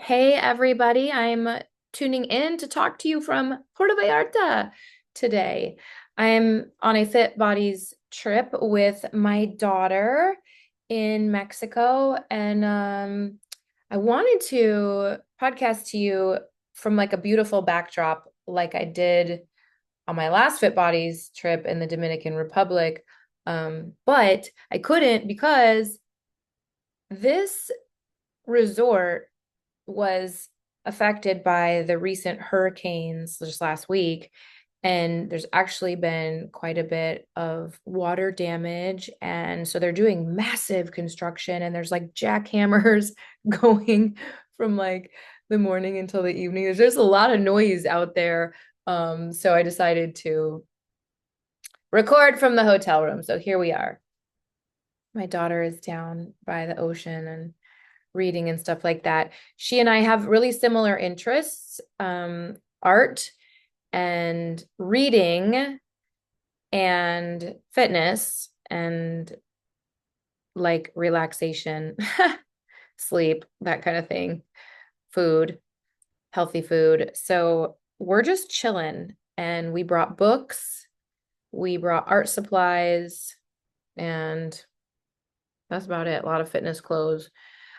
Hey everybody, I'm tuning in to talk to you from Puerto Vallarta today. I'm on a Fit Bodies trip with my daughter in Mexico, and I wanted to podcast to you from like a beautiful backdrop, like I did on my last Fit Bodies trip in the Dominican Republic. But I couldn't because this resort was affected by the recent hurricanes just last week. And there's actually been quite a bit of water damage. And so they're doing massive construction, and there's like jackhammers going from like the morning until the evening. There's just a lot of noise out there. So I decided to record from the hotel room. So here we are. My daughter is down by the ocean and reading and stuff like that. She and I have really similar interests, art and reading and fitness and like relaxation, sleep, that kind of thing, food, healthy food. So we're just chilling, and we brought books, we brought art supplies, and that's about it. A lot of fitness clothes.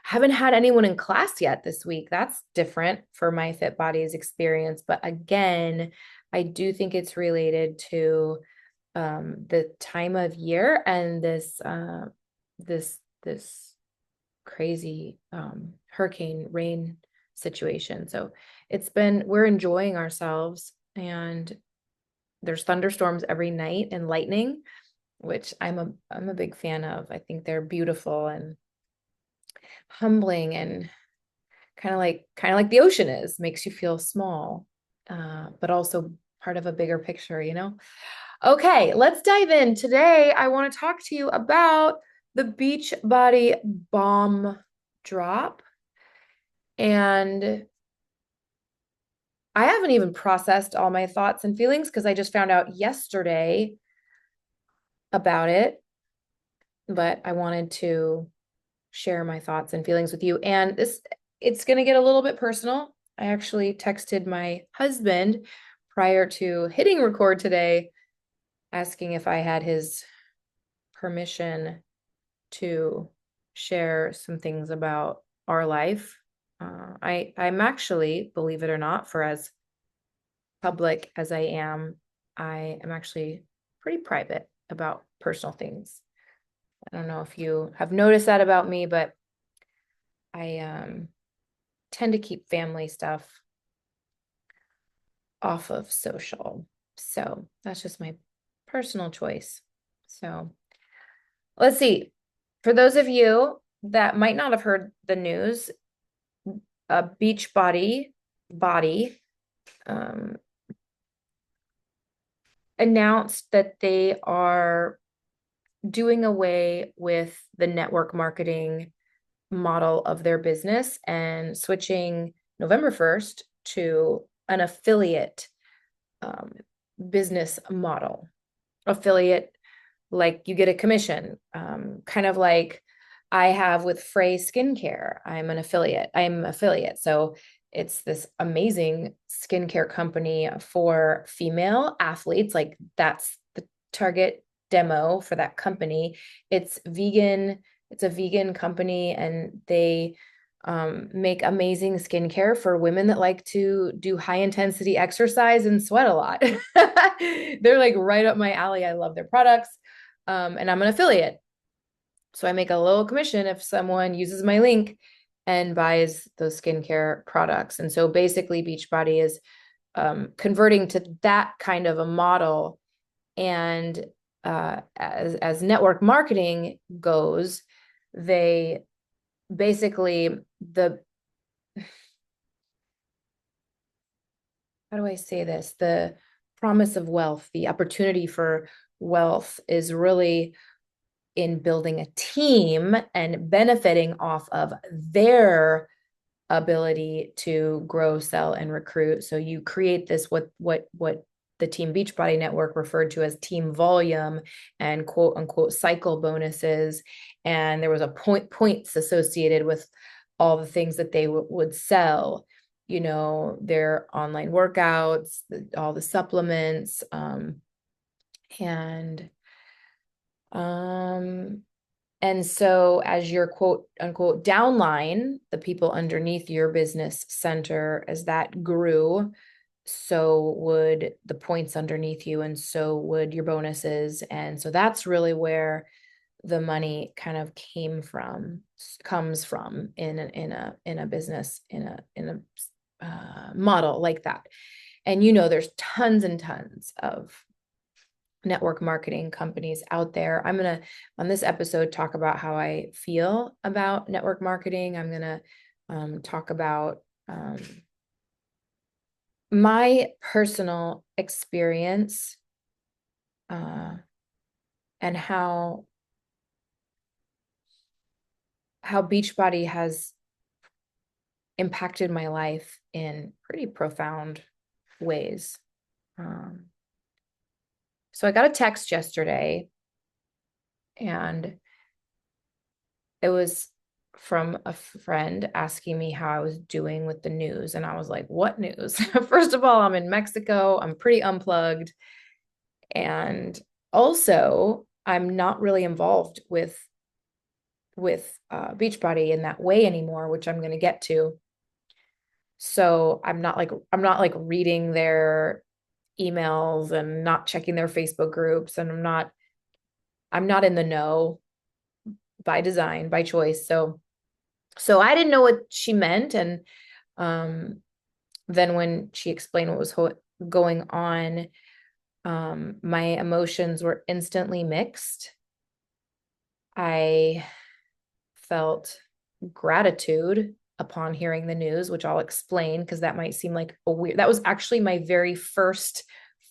I haven't had anyone in class yet this week. That's different for my Fit Bodies experience. But again, I do think it's related to the time of year and this crazy hurricane rain situation. So we're enjoying ourselves, and there's thunderstorms every night and lightning, which I'm a big fan of. I think they're beautiful and humbling, and kind of like the ocean is, makes you feel small, but also part of a bigger picture. Okay, let's dive in. Today, I want to talk to you about the Beachbody Balm Drop. And I haven't even processed all my thoughts and feelings because I just found out yesterday about it, but I wanted to share my thoughts and feelings with you. And it's going to get a little bit personal. I actually texted my husband prior to hitting record today, asking if I had his permission to share some things about our life. I'm actually, believe it or not, for as public as I am actually pretty private about personal things. I don't know if you have noticed that about me, but I tend to keep family stuff off of social. So that's just my personal choice. So let's see. For those of you that might not have heard the news, Beachbody um, announced that they are doing away with the network marketing model of their business and switching November 1st to an affiliate um, business model. Affiliate, like you get a commission, kind of like I have with Frey Skincare. I'm affiliate. So it's this amazing skincare company for female athletes. Like that's the target demo for that company. It's vegan. It's a vegan company, and they make amazing skincare for women that like to do high intensity exercise and sweat a lot. They're like right up my alley. I love their products. And I'm an affiliate. So I make a little commission if someone uses my link and buys those skincare products. And so basically, Beachbody is converting to that kind of a model. And as network marketing goes, they basically the how do I say this? The promise of wealth, the opportunity for wealth is really in building a team and benefiting off of their ability to grow, sell, and recruit. So you create this what the Team Beachbody Network referred to as team volume and quote unquote cycle bonuses. And there was a points associated with all the things that they would sell, their online workouts, all the supplements, and um, and so as your quote unquote downline, the people underneath your business center, as that grew, so would the points underneath you, and so would your bonuses. And so that's really where the money kind of comes from in a business, in a model like that. And there's tons and tons of network marketing companies out there. I'm going to, on this episode, talk about how I feel about network marketing. I'm going to talk about my personal experience and how Beachbody has impacted my life in pretty profound ways. So I got a text yesterday, and it was from a friend asking me how I was doing with the news. And I was like, what news? First of all, I'm in Mexico. I'm pretty unplugged. And also, I'm not really involved with Beachbody in that way anymore, which I'm going to get to. So I'm not like reading their emails and not checking their Facebook groups, and I'm not in the know by design, by choice. So I didn't know what she meant. And then when she explained what was going on, my emotions were instantly mixed. I felt gratitude upon hearing the news, which I'll explain, because that might seem like that was actually my very first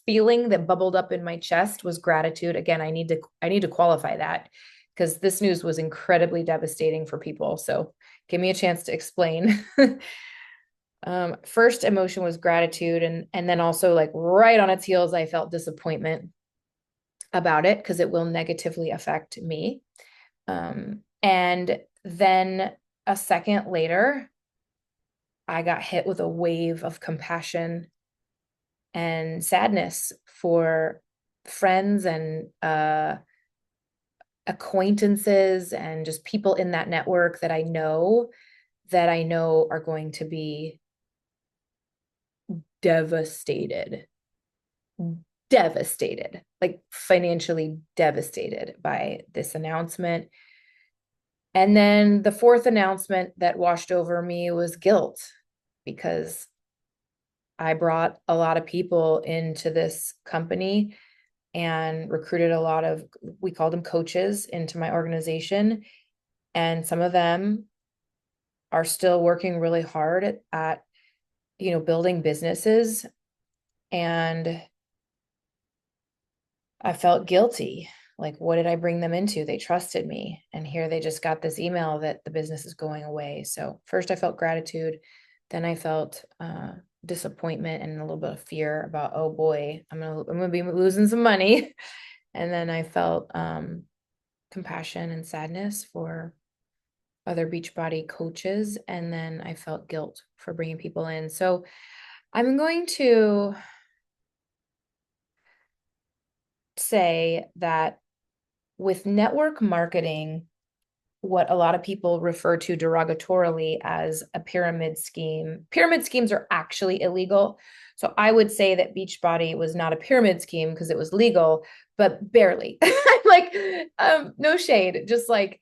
feeling that bubbled up in my chest, was gratitude. Again, I need to qualify that, because this news was incredibly devastating for people. So give me a chance to explain. First emotion was gratitude, and then also, like, right on its heels, I felt disappointment about it, because it will negatively affect me. And then a second later, I got hit with a wave of compassion and sadness for friends and acquaintances and just people in that network that I know are going to be devastated, like financially devastated by this announcement. And then the fourth announcement that washed over me was guilt, because I brought a lot of people into this company and recruited a lot of, we called them coaches, into my organization. And some of them are still working really hard at building businesses. And I felt guilty. Like, what did I bring them into? They trusted me. And here they just got this email that the business is going away. So first I felt gratitude. Then I felt disappointment and a little bit of fear about, oh boy, I'm gonna be losing some money. And then I felt compassion and sadness for other Beachbody coaches. And then I felt guilt for bringing people in. So I'm going to say that with network marketing, what a lot of people refer to derogatorily as a pyramid scheme. Pyramid schemes are actually illegal. So I would say that Beachbody was not a pyramid scheme because it was legal, but barely. Like, no shade, just like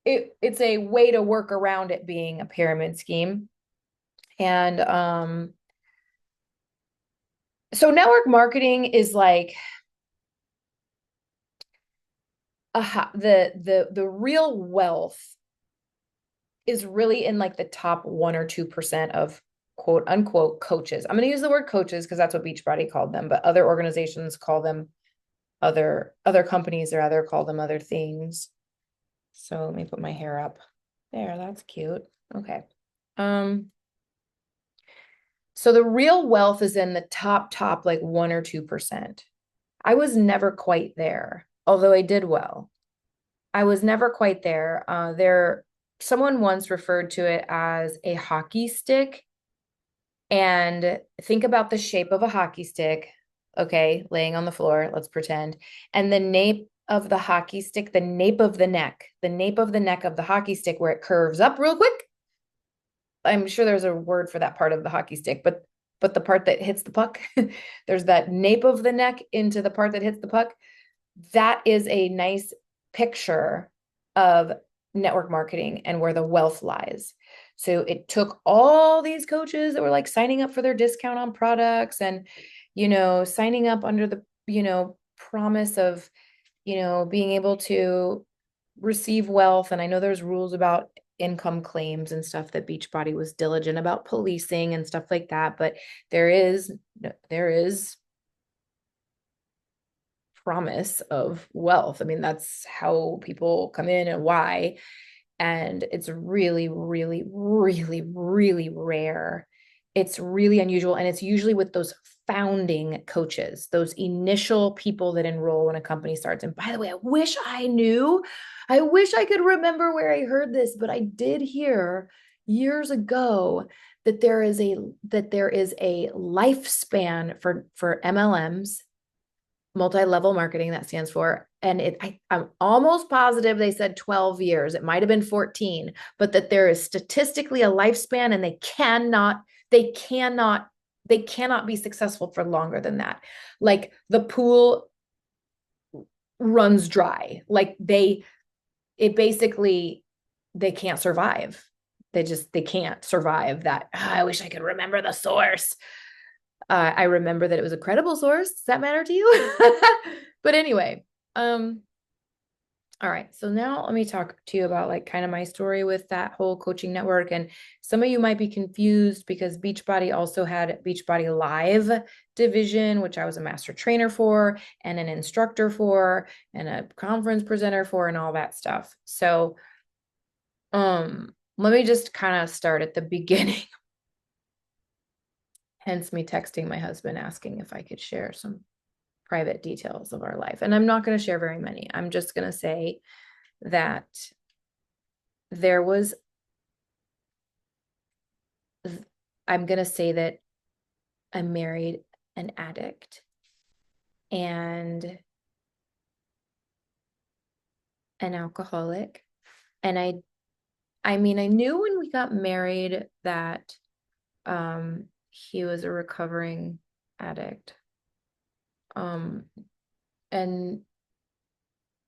it's a way to work around it being a pyramid scheme. And so network marketing is like the real wealth is really in like the top 1 or 2% of quote unquote coaches. I'm going to use the word coaches because that's what Beachbody called them, but other organizations call them other companies or other call them other things. So let me put my hair up there. That's cute. Okay. So the real wealth is in the top like 1 or 2%. I was never quite there, although I did well. I was never quite there. someone once referred to it as a hockey stick. And think about the shape of a hockey stick, okay, laying on the floor, let's pretend. And the nape of the hockey stick, the nape of the neck of the hockey stick where it curves up real quick. I'm sure there's a word for that part of the hockey stick, but the part that hits the puck, there's that nape of the neck into the part that hits the puck. That is a nice picture of network marketing and where the wealth lies. So it took all these coaches that were like signing up for their discount on products and, signing up under the, promise of, being able to receive wealth. And I know there's rules about income claims and stuff that Beachbody was diligent about policing and stuff like that. But there is promise of wealth. I mean, that's how people come in and why. And it's really, really, really, really rare. It's really unusual. And it's usually with those founding coaches, those initial people that enroll when a company starts. And by the way, I wish I could remember where I heard this, but I did hear years ago that there is a lifespan for MLMs, multi-level marketing, that stands for. And I'm almost positive they said 12 years. It might have been 14, but that there is statistically a lifespan and they cannot be successful for longer than that. Like the pool runs dry. Like they can't survive. They can't survive that. Oh, I wish I could remember the source. I remember that it was a credible source. Does that matter to you? But anyway, all right. So now let me talk to you about like kind of my story with that whole coaching network. And some of you might be confused because Beachbody also had Beachbody Live division, which I was a master trainer for and an instructor for and a conference presenter for and all that stuff. So let me just kind of start at the beginning. Hence me texting my husband asking if I could share some private details of our life. And I'm not going to share very many. I'm just going to say that I'm going to say that I married an addict and an alcoholic. And I mean, I knew when we got married that he was a recovering addict. And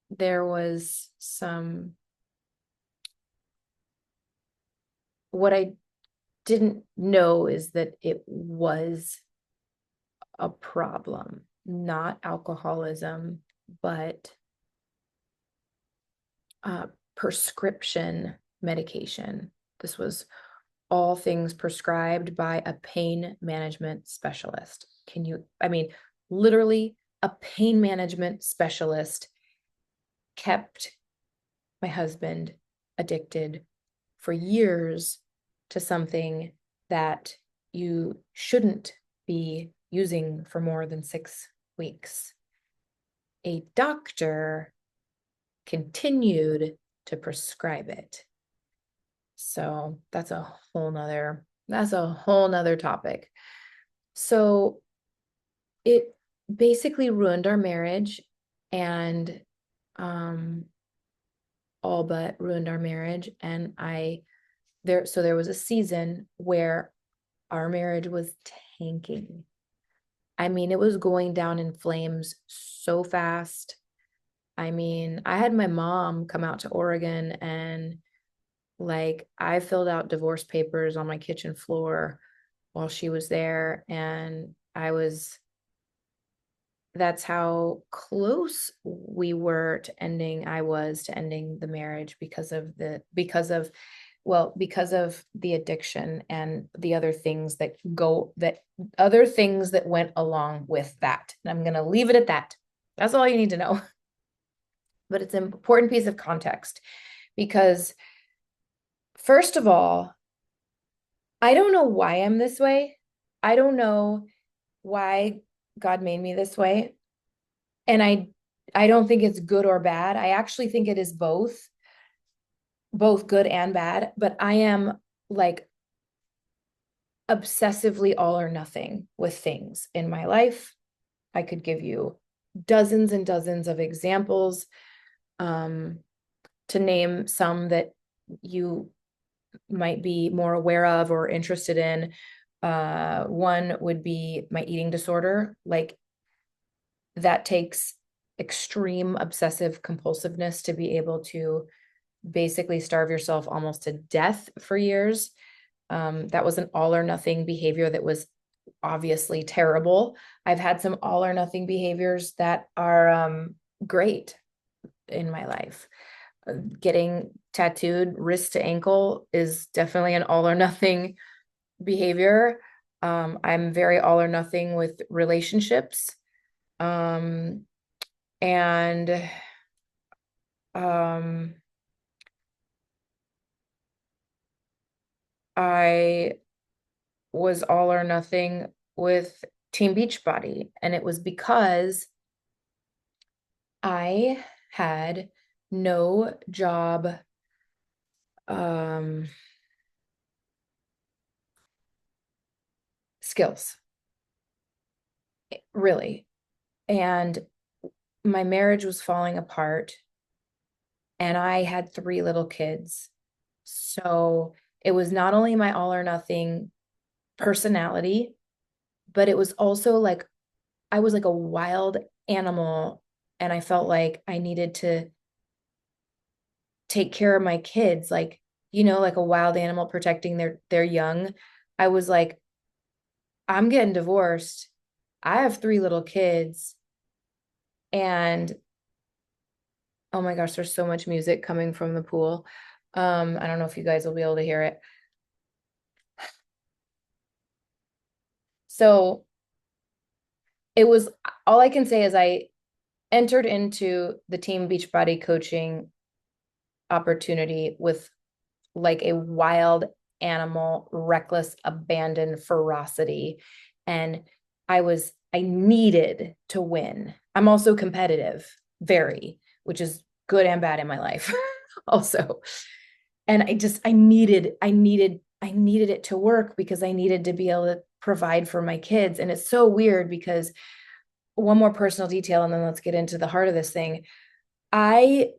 there was what I didn't know is that it was a problem, not alcoholism, but prescription medication. This was all things prescribed by a pain management specialist. Literally a pain management specialist kept my husband addicted for years to something that you shouldn't be using for more than 6 weeks. A doctor continued to prescribe it. So that's a whole nother topic. So it basically ruined our marriage and all but ruined our marriage. And there was a season where our marriage was tanking. I mean, it was going down in flames so fast. I mean, I had my mom come out to Oregon and like I filled out divorce papers on my kitchen floor while she was there. And that's how close we were to ending. I was to ending the marriage because of the addiction and the other things that went along with that. And I'm going to leave it at that. That's all you need to know. But it's an important piece of context because first of all, I don't know why I'm this way. I don't know why God made me this way. And I don't think it's good or bad. I actually think it is both. both good and bad, but I am like obsessively all or nothing with things in my life. I could give you dozens and dozens of examples, um, to name some that you might be more aware of or interested in. One would be my eating disorder. Like, that takes extreme obsessive compulsiveness to be able to basically starve yourself almost to death for years. That was an all or nothing behavior that was obviously terrible. I've had some all or nothing behaviors that are great in my life. Getting tattooed wrist to ankle is definitely an all or nothing behavior. I'm very all or nothing with relationships. Um, and um, I was all or nothing with Team Beachbody. And it was because I had no job um, skills, really. And my marriage was falling apart, and I had three little kids. So it was not only my all or nothing personality, but it was also like I was like a wild animal, and I felt like I needed to take care of my kids, like, like a wild animal protecting their young. I was like, I'm getting divorced. I have three little kids, and oh my gosh, there's so much music coming from the pool. I don't know if you guys will be able to hear it. So it was, all I can say is I entered into the Team Beachbody coaching opportunity with like a wild animal, reckless abandon ferocity. And I needed to win. I'm also competitive, very, which is good and bad in my life also. And I needed it to work because I needed to be able to provide for my kids. And it's so weird because one more personal detail, and then let's get into the heart of this thing. I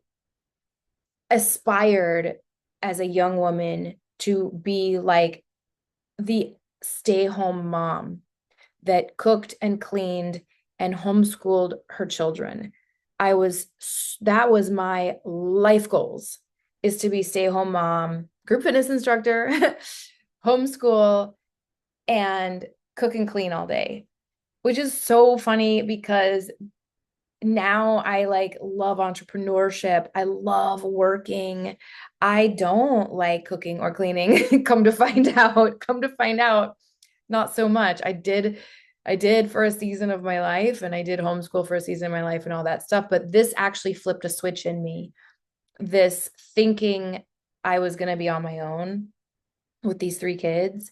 aspired as a young woman to be like the stay-home mom that cooked and cleaned and homeschooled her children. That was my life goals, is to be stay-home mom, group fitness instructor, homeschool, and cook and clean all day, which is so funny because now I like love entrepreneurship. I love working. I don't like cooking or cleaning. Come to find out, not so much. I did for a season of my life, and I did homeschool for a season of my life and all that stuff. But this actually flipped a switch in me. This thinking I was going to be on my own with these three kids,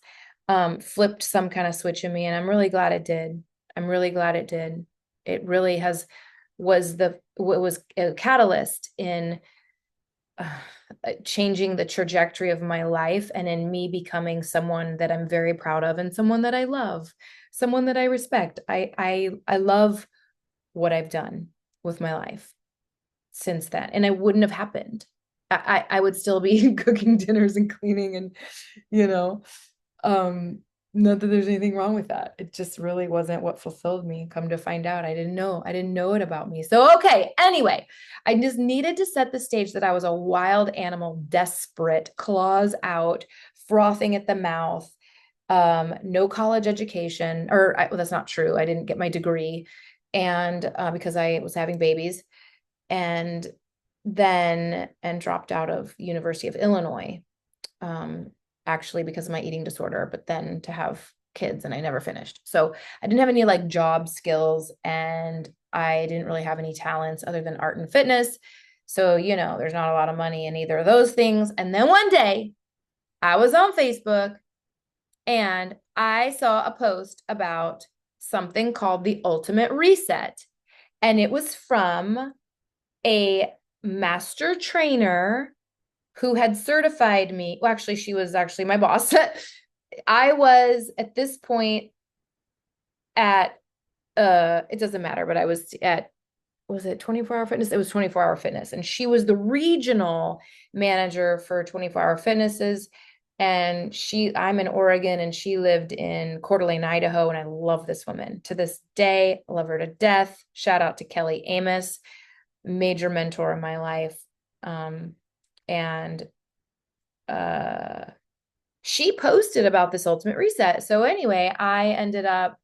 flipped some kind of switch in me. And I'm really glad it did. I'm really glad it did. It really was a catalyst in uh, changing the trajectory of my life, and in me becoming someone that I'm very proud of, and someone that I love, someone that I respect. I love what I've done with my life since then, and it wouldn't have happened. I would still be cooking dinners and cleaning, and you know um, not that there's anything wrong with that. It just really wasn't what fulfilled me. Come to find out, I didn't know. I didn't know it about me. So, okay. Anyway, I just needed to set the stage that I was a wild animal, desperate, claws out, frothing at the mouth, no college education, well, that's not true. I didn't get my degree, and because I was having babies, and then dropped out of University of Illinois, um, actually because of my eating disorder, but then to have kids, and I never finished. So I didn't have any like job skills, and I didn't really have any talents other than art and fitness. So, there's not a lot of money in either of those things. And then one day I was on Facebook, and I saw a post about something called the Ultimate Reset. And it was from a master trainer who had certified me. Well, actually, she was actually my boss. I was at this point at it doesn't matter, but I was at, was it 24 Hour Fitness? It was 24 Hour Fitness. And she was the regional manager for 24 Hour Fitnesses. And I'm in Oregon and she lived in Coeur d'Alene, Idaho. And I love this woman to this day. I love her to death. Shout out to Kelly Amos, major mentor in my life. And uh, she posted about this ultimate reset. So anyway, I ended up,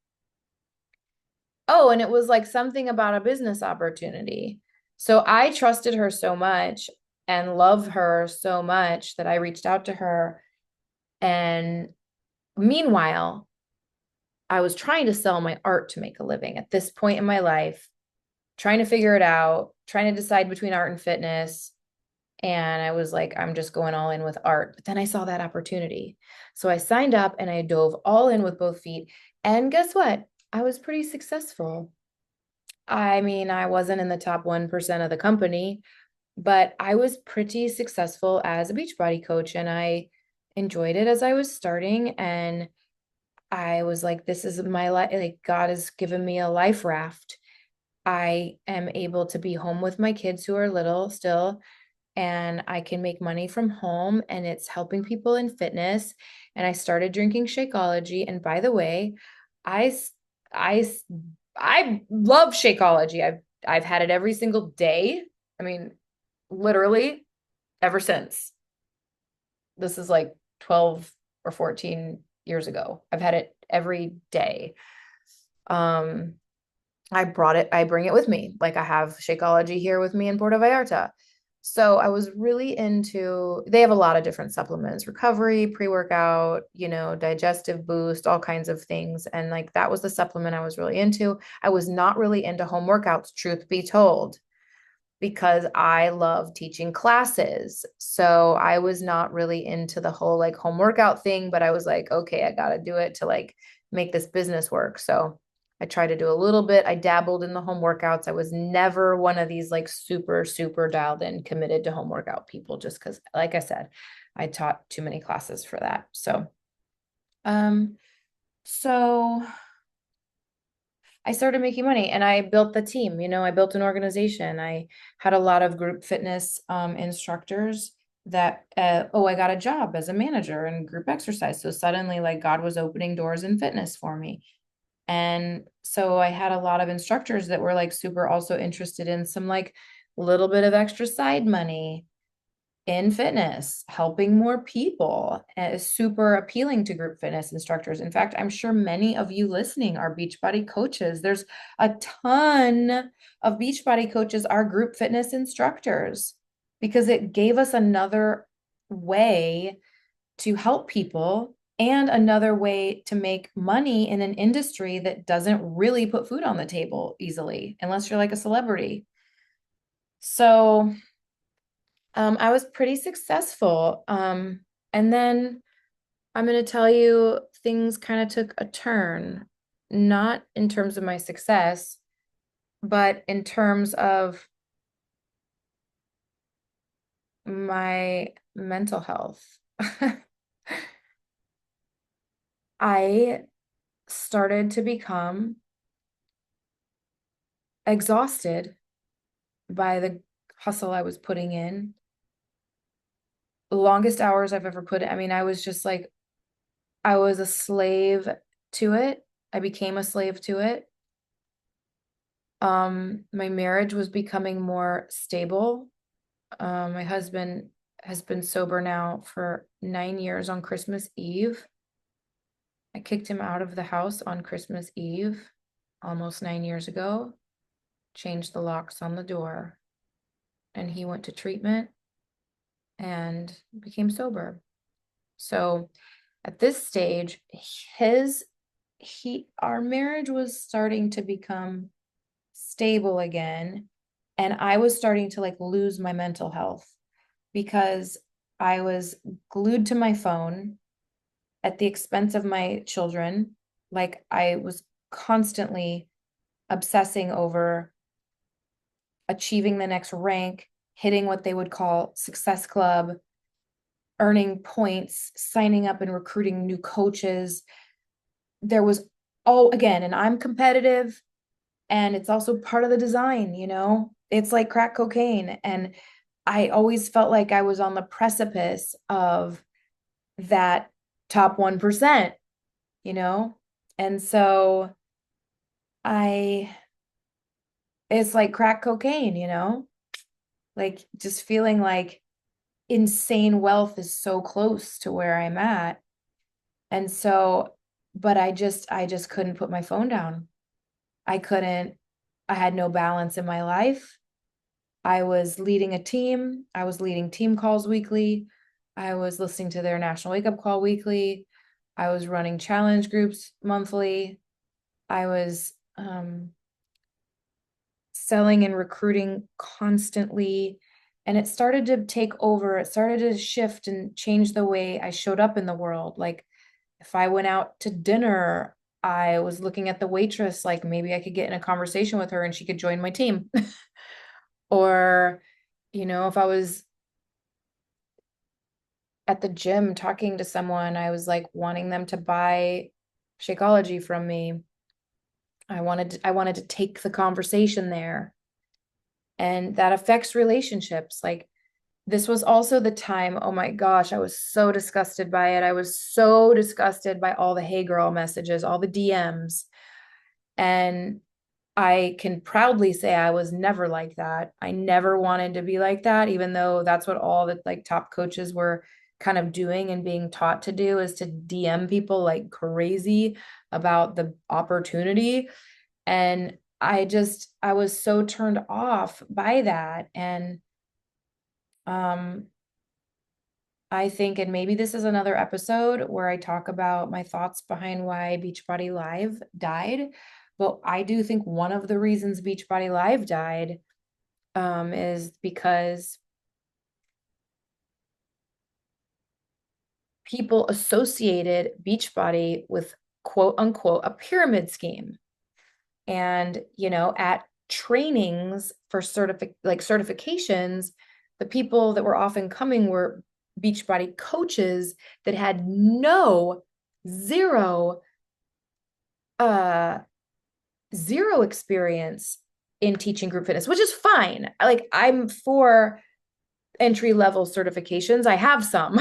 oh, and it was like something about a business opportunity. So I trusted her so much and love her so much that I reached out to her. And meanwhile, I was trying to sell my art to make a living at this point in my life, trying to figure it out, trying to decide between art and fitness. And I was like, I'm just going all in with art. But then I saw that opportunity. So I signed up and I dove all in with both feet. And guess what? I was pretty successful. I mean, I wasn't in the top 1% of the company, but I was pretty successful as a Beachbody coach and I enjoyed it as I was starting. And I was like, this is my life. Like, God has given me a life raft. I am able to be home with my kids who are little still, and I can make money from home, and it's helping people in fitness. And I started drinking Shakeology. And by the way, I, I, I love Shakeology. I've had it every single day. I mean, literally ever since. This is like 12 or 14 years ago. I've had it every day. Um, I bring it with me. Like I have Shakeology here with me in Puerto Vallarta. So I was really into, they have a lot of different supplements, recovery, pre-workout, digestive boost, all kinds of things. And like that was the supplement I was really into. I was not really into home workouts, truth be told, because I love teaching classes. So I was not really into the whole like home workout thing, but I was like, okay, I got to do it to like make this business work. So I tried to do a little bit. I dabbled in the home workouts. I was never one of these like super, super dialed in, committed to home workout people, just because, like I said, I taught too many classes for that. Um, so I started making money and I built the team. I built an organization. I had a lot of group fitness instructors that, I got a job as a manager in group exercise. So suddenly, like, God was opening doors in fitness for me. And so I had a lot of instructors that were like super also interested in some like little bit of extra side money in fitness, helping more people is super appealing to group fitness instructors. In fact, I'm sure many of you listening are Beachbody coaches. There's a ton of Beachbody coaches are group fitness instructors because it gave us another way to help people and another way to make money in an industry that doesn't really put food on the table easily unless you're like a celebrity. So I was pretty successful. And then I'm going to tell you things kind of took a turn, not in terms of my success, but in terms of my mental health. I started to become exhausted by the hustle I was putting in. The longest hours I've ever put in. I mean, I was just like, I was a slave to it. I became a slave to it. My marriage was becoming more stable. My husband has been sober now for 9 years on Christmas Eve. I kicked him out of the house on Christmas Eve almost 9 years ago, changed the locks on the door, and he went to treatment and became sober. So at this stage, our marriage was starting to become stable again. And I was starting to like lose my mental health because I was glued to my phone at the expense of my children. Like I was constantly obsessing over achieving the next rank, hitting what they would call Success Club, earning points, signing up and recruiting new coaches. There was all again, and I'm competitive, and it's also part of the design, it's like crack cocaine. And I always felt like I was on the precipice of that top 1%, you know? And so I, it's like crack cocaine, like just feeling like insane wealth is so close to where I'm at. And so, but I just couldn't put my phone down. I couldn't, I had no balance in my life. I was leading a team. I was leading team calls weekly. I was listening to their national wake up call weekly. I was running challenge groups monthly. I was selling and recruiting constantly. And it started to take over. It started to shift and change the way I showed up in the world. Like if I went out to dinner, I was looking at the waitress, like maybe I could get in a conversation with her and she could join my team. Or, if I was at the gym talking to someone, I was like wanting them to buy Shakeology from me. I wanted to take the conversation there. And that affects relationships. Like this was also the time, oh my gosh, I was so disgusted by it. I was so disgusted by all the hey girl messages, all the DMs. And I can proudly say I was never like that. I never wanted to be like that, even though that's what all the like top coaches were kind of doing and being taught to do, is to DM people like crazy about the opportunity. And I was so turned off by that. And um I think, and maybe this is another episode where I talk about my thoughts behind why Beachbody Live died. But I do think one of the reasons Beachbody Live died is because people associated Beachbody with quote unquote a pyramid scheme. And, at trainings for certifications, the people that were often coming were Beachbody coaches that had zero, uh, zero experience in teaching group fitness, which is fine. Like I'm for entry level certifications. I have some.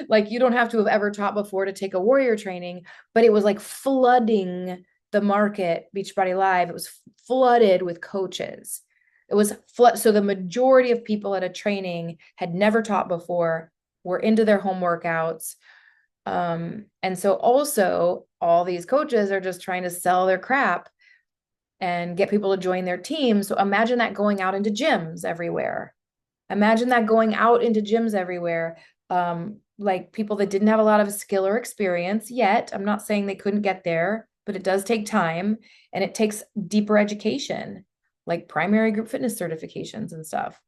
Like you don't have to have ever taught before to take a warrior training, but it was like flooding the market. Beachbody Live, it was flooded with coaches. It was so the majority of people at a training had never taught before, were into their home workouts. And so also all these coaches are just trying to sell their crap and get people to join their team. So imagine that going out into gyms everywhere. Imagine that going out into gyms everywhere. Like people that didn't have a lot of skill or experience yet. I'm not saying they couldn't get there, but it does take time and it takes deeper education, like primary group fitness certifications and stuff.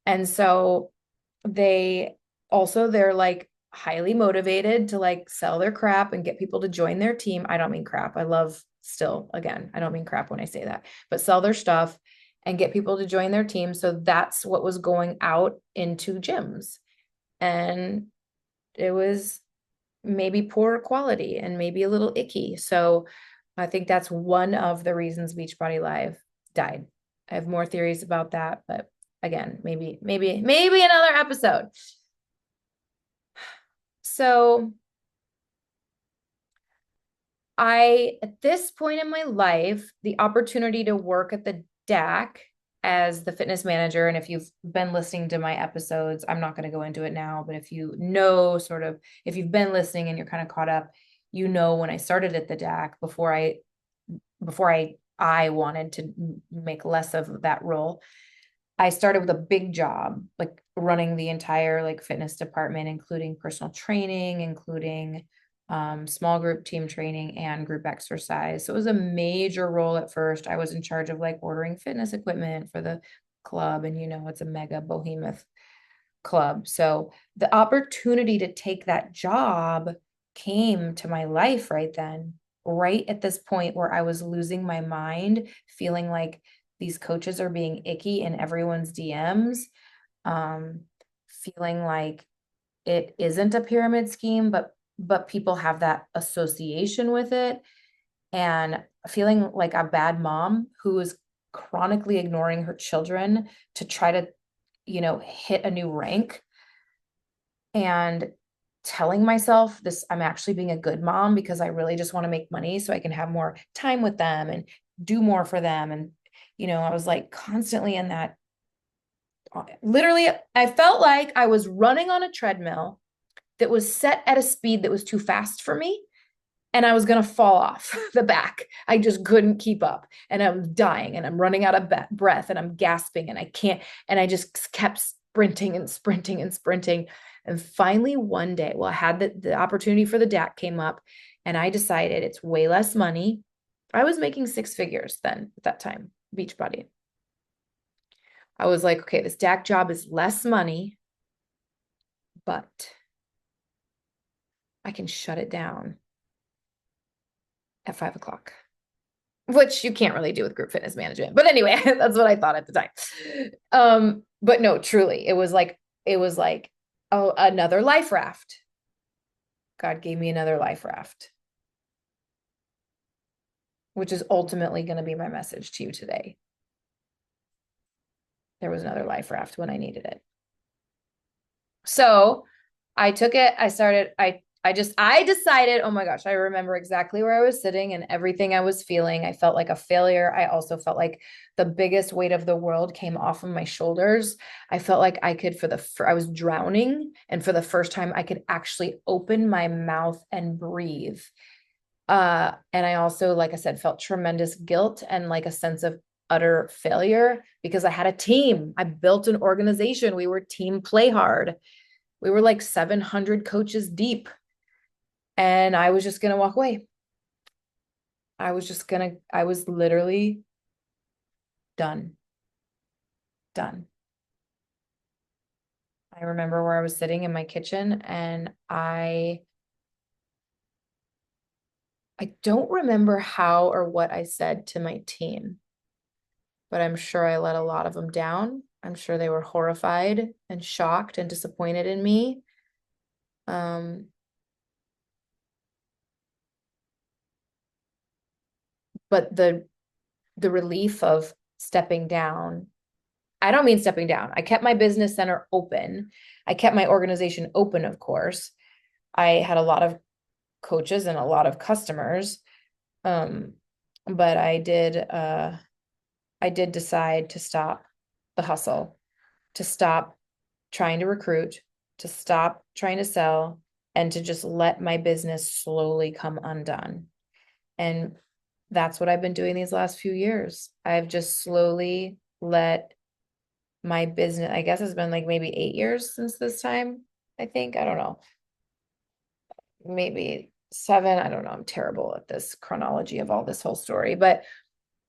And so they're like highly motivated to like sell their crap and get people to join their team. I don't mean crap. I love still, again, I don't mean crap when I say that, but sell their stuff and get people to join their team. So that's what was going out into gyms. And it was maybe poor quality and maybe a little icky. So I think that's one of the reasons Beachbody Live died. I have more theories about that, but again, maybe another episode. So at this point in my life, the opportunity to work at the DAC as the fitness manager, and if you've been listening to my episodes, I'm not going to go into it now, but if you know, if you've been listening and you're kind of caught up, when I started at the DAC before I wanted to make less of that role, I started with a big job, like running the entire like fitness department, including personal training, including small group team training and group exercise. So it was a major role at first. I was in charge of like ordering fitness equipment for the club, and it's a mega behemoth club. So the opportunity to take that job came to my life right then, right at this point where I was losing my mind, feeling like these coaches are being icky in everyone's DMs, feeling like it isn't a pyramid scheme, but people have that association with it, and feeling like a bad mom who is chronically ignoring her children to try to, hit a new rank, and telling myself this, I'm actually being a good mom because I really just want to make money so I can have more time with them and do more for them. And, I was like constantly in that. Literally, I felt like I was running on a treadmill that was set at a speed that was too fast for me. And I was going to fall off the back. I just couldn't keep up. And I'm dying and I'm running out of breath and I'm gasping and I can't. And I just kept sprinting and sprinting and sprinting. And finally, one day, well, I had the opportunity for the DAC came up, and I decided it's way less money. I was making six figures then at that time, Beachbody. I was like, okay, this DAC job is less money, but I can shut it down at 5 o'clock, which you can't really do with group fitness management. But anyway, that's what I thought at the time. But no, truly, it was like, oh, another life raft. God gave me another life raft, which is ultimately going to be my message to you today. There was another life raft when I needed it. So I took it. I decided, oh my gosh, I remember exactly where I was sitting and everything I was feeling. I felt like a failure. I also felt like the biggest weight of the world came off of my shoulders. I felt like I could, I was drowning. And for the first time, I could actually open my mouth and breathe. And I also, like I said, felt tremendous guilt and like a sense of utter failure because I had a team. I built an organization. We were team play hard. We were like 700 coaches deep. And I was just going to walk away. I was literally done. Done. I remember where I was sitting in my kitchen and I don't remember how or what I said to my team, but I'm sure I let a lot of them down. I'm sure they were horrified and shocked and disappointed in me. But the relief of stepping down, I don't mean stepping down. I kept my business center open. I kept my organization open, of course. I had a lot of coaches and a lot of customers. But I did decide to stop the hustle, to stop trying to recruit, to stop trying to sell, and to just let my business slowly come undone. And that's what I've been doing these last few years. I've just slowly let my business, I guess it's been like maybe 8 years since this time. I think, I don't know, maybe 7. I don't know. I'm terrible at this chronology of all this whole story, but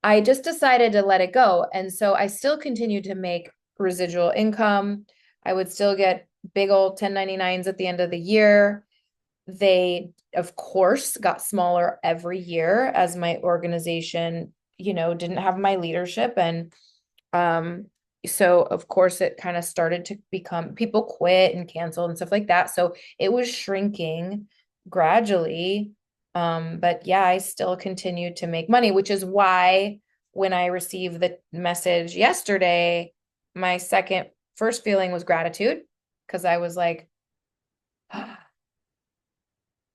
I just decided to let it go. And so I still continue to make residual income. I would still get big old 1099s at the end of the year. They, of course, got smaller every year as my organization, didn't have my leadership. And so of course it kind of started to become, people quit and canceled and stuff like that. So it was shrinking gradually. But yeah, I still continued to make money, which is why when I received the message yesterday, my first feeling was gratitude, because I was like,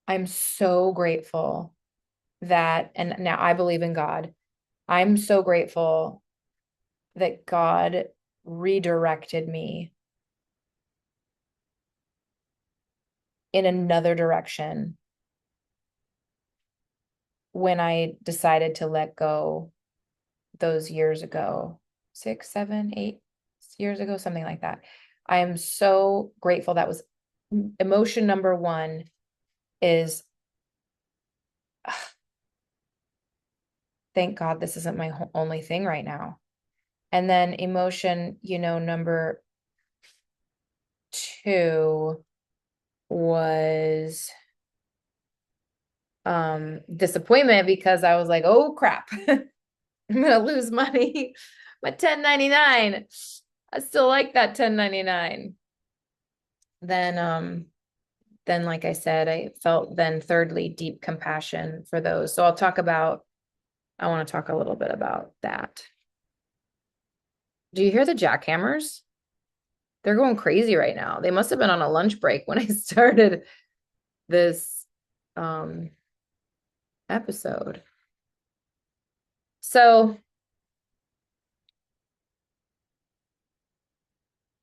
I'm so grateful that, and now I believe in God. I'm so grateful that God redirected me in another direction when I decided to let go those years ago, 6, 7, 8 years ago, something like that. I am so grateful. That was emotion number one, is thank God this isn't my only thing right now. And then emotion, number two was disappointment, because I was like, oh crap, I'm gonna lose money. My 1099. I still like that 1099. then like I said, I felt then thirdly deep compassion for those. So I want to talk a little bit about that. Do you hear the jackhammers? They're going crazy right now. They must have been on a lunch break when I started this um episode. So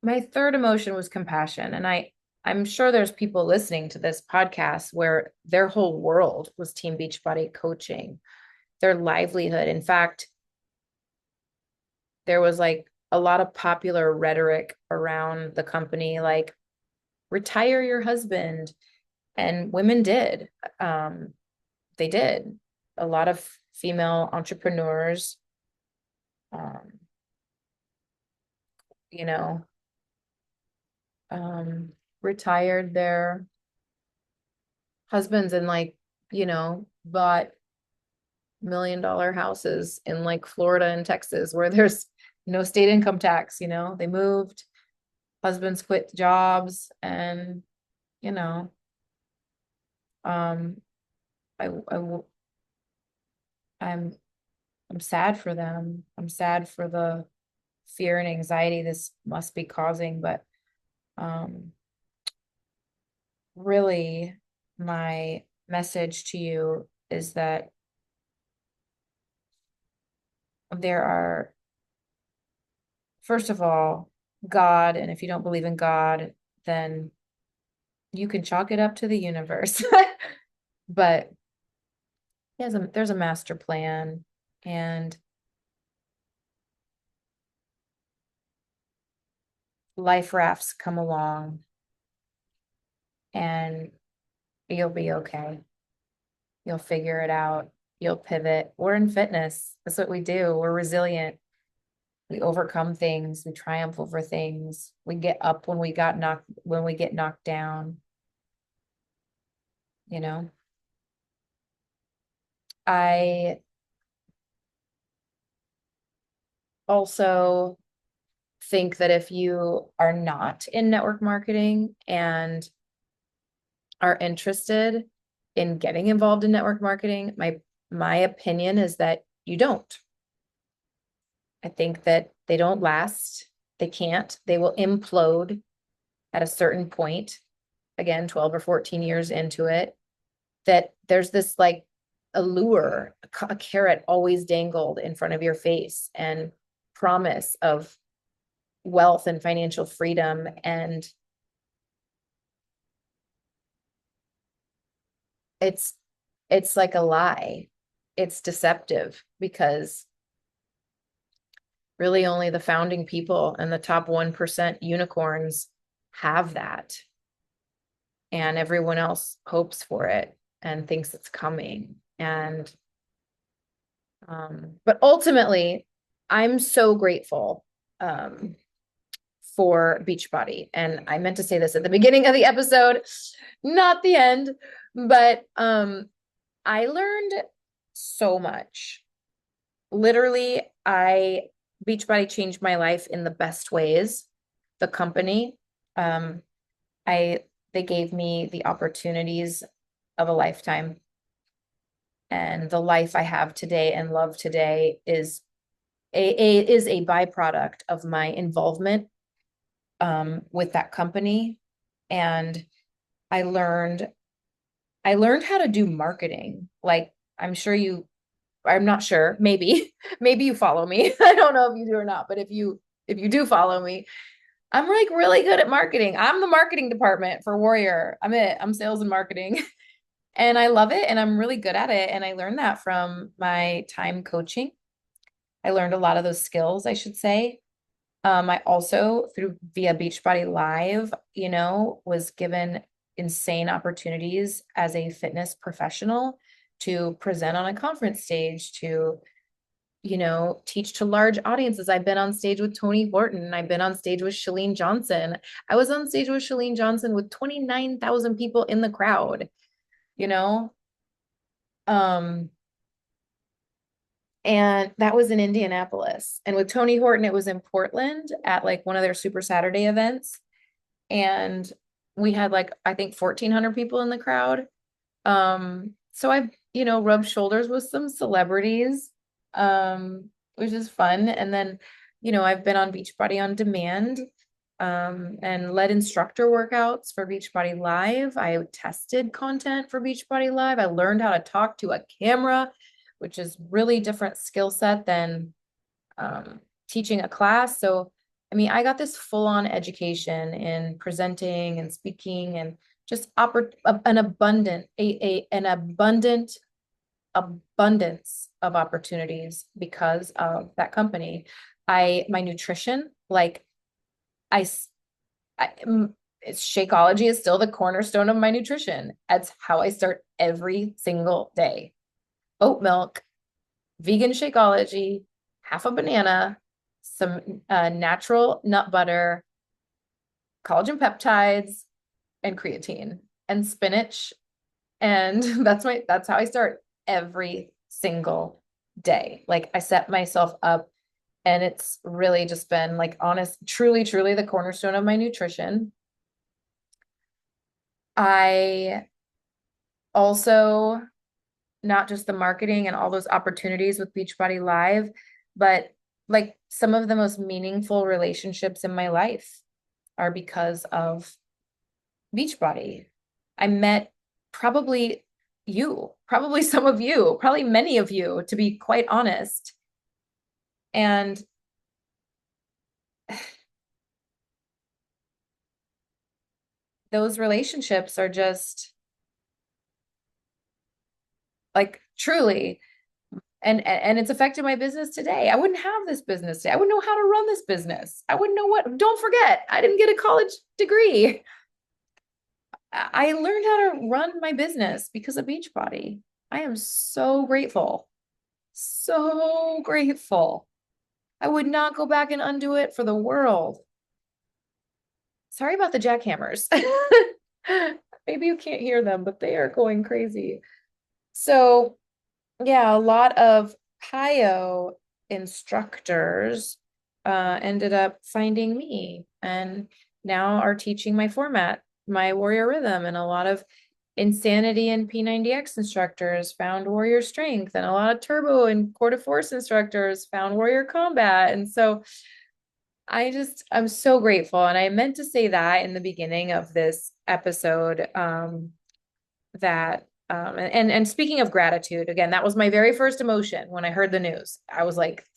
my third emotion was compassion. And I'm sure there's people listening to this podcast where their whole world was Team Beachbody coaching, their livelihood. In fact, there was like a lot of popular rhetoric around the company, like retire your husband. And women did. Um, they did. A lot of female entrepreneurs, um, you know, retired their husbands and like, bought $1 million houses in like Florida and Texas where there's no state income tax, they moved, husbands quit jobs and, you know, um, I, I, I'm, I'm sad for them. I'm sad for the fear and anxiety this must be causing, but, um, really my message to you is that there are, first of all, God, and if you don't believe in God, then you can chalk it up to the universe. But there's a master plan, and life rafts come along, and you'll be okay. You'll figure it out. You'll pivot. We're in fitness. That's what we do. We're resilient. We overcome things. We triumph over things. We get up when we get knocked down, you know. I also think that if you are not in network marketing and are interested in getting involved in network marketing, my opinion is that you don't. I think that they don't last. They can't. They will implode at a certain point. Again, 12 or 14 years into it, that there's this like allure, a carrot always dangled in front of your face and promise of wealth and financial freedom. And it's like a lie. It's deceptive because really only the founding people and the top 1% unicorns have that. And everyone else hopes for it and thinks it's coming. And but ultimately, I'm so grateful for Beachbody. And I meant to say this at the beginning of the episode, not the end, but I learned so much. Literally, Beachbody changed my life in the best ways. The company, um, they gave me the opportunities of a lifetime. And the life I have today and love today is a byproduct of my involvement with that company. And I learned how to do marketing. Like I'm not sure, maybe, maybe you follow me. I don't know if you do or not, but if you do follow me, I'm like really good at marketing. I'm the marketing department for Warrior. I'm sales and marketing. And I love it and I'm really good at it. And I learned that from my time coaching. I learned a lot of those skills, I should say. I also, via Beachbody Live, was given insane opportunities as a fitness professional to present on a conference stage, to, teach to large audiences. I've been on stage with Tony Horton. I've been on stage with Chalene Johnson. I was on stage with Chalene Johnson with 29,000 people in the crowd, you know? Um, and that was in Indianapolis. And with Tony Horton, it was in Portland at like one of their Super Saturday events. And we had like, I think 1,400 people in the crowd. So I've, rubbed shoulders with some celebrities, which is fun. And then, I've been on Beachbody On Demand, and led instructor workouts for Beachbody Live. I tested content for Beachbody Live. I learned how to talk to a camera, which is really different skill set than teaching a class. So, I mean, I got this full-on education in presenting and speaking and just an abundance of opportunities because of that company. My nutrition, like I, Shakeology is still the cornerstone of my nutrition. That's how I start every single day. Oat milk, vegan Shakeology, half a banana, some natural nut butter, collagen peptides, and creatine and spinach. And that's how I start every single day. Like I set myself up and it's really just been like honest, truly, truly the cornerstone of my nutrition. I also, not just the marketing and all those opportunities with Beachbody Live, but like some of the most meaningful relationships in my life are because of Beachbody. I met probably probably some of you, probably many of you, to be quite honest. And those relationships are just like truly, and it's affected my business today. I wouldn't have this business today. I wouldn't know how to run this business. I wouldn't know don't forget, I didn't get a college degree. I learned how to run my business because of Beachbody. I am so grateful. So grateful. I would not go back and undo it for the world. Sorry about the jackhammers. Maybe you can't hear them, but they are going crazy. So, yeah, a lot of PiYo instructors ended up finding me and now are teaching my format, my Warrior Rhythm, and a lot of Insanity and P90X instructors found Warrior Strength, and a lot of Turbo and Core de Force instructors found Warrior Combat. And so I'm so grateful. And I meant to say that in the beginning of this episode, and speaking of gratitude, again, that was my very first emotion when I heard the news. I was like,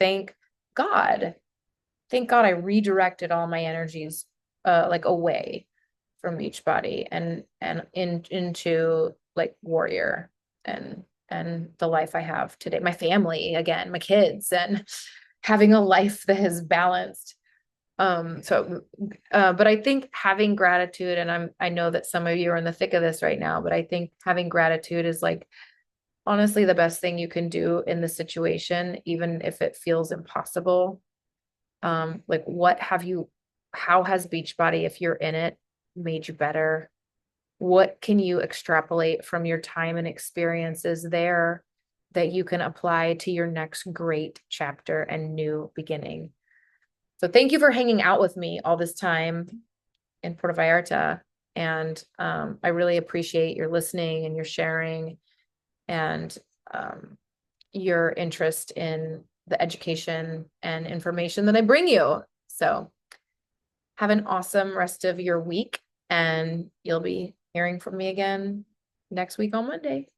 God. Thank God I redirected all my energies like away from Beachbody and into like Warrior and the life I have today. My family, again, my kids, and having a life that is balanced. But I think having gratitude, and I know that some of you are in the thick of this right now, but I think having gratitude is like honestly the best thing you can do in the situation, even if it feels impossible. Like how has Beachbody, if you're in it, made you better? What can you extrapolate from your time and experiences there that you can apply to your next great chapter and new beginning? So thank you for hanging out with me all this time in Puerto Vallarta. And I really appreciate your listening and your sharing and your interest in the education and information that I bring you. So have an awesome rest of your week, and you'll be hearing from me again next week on Monday.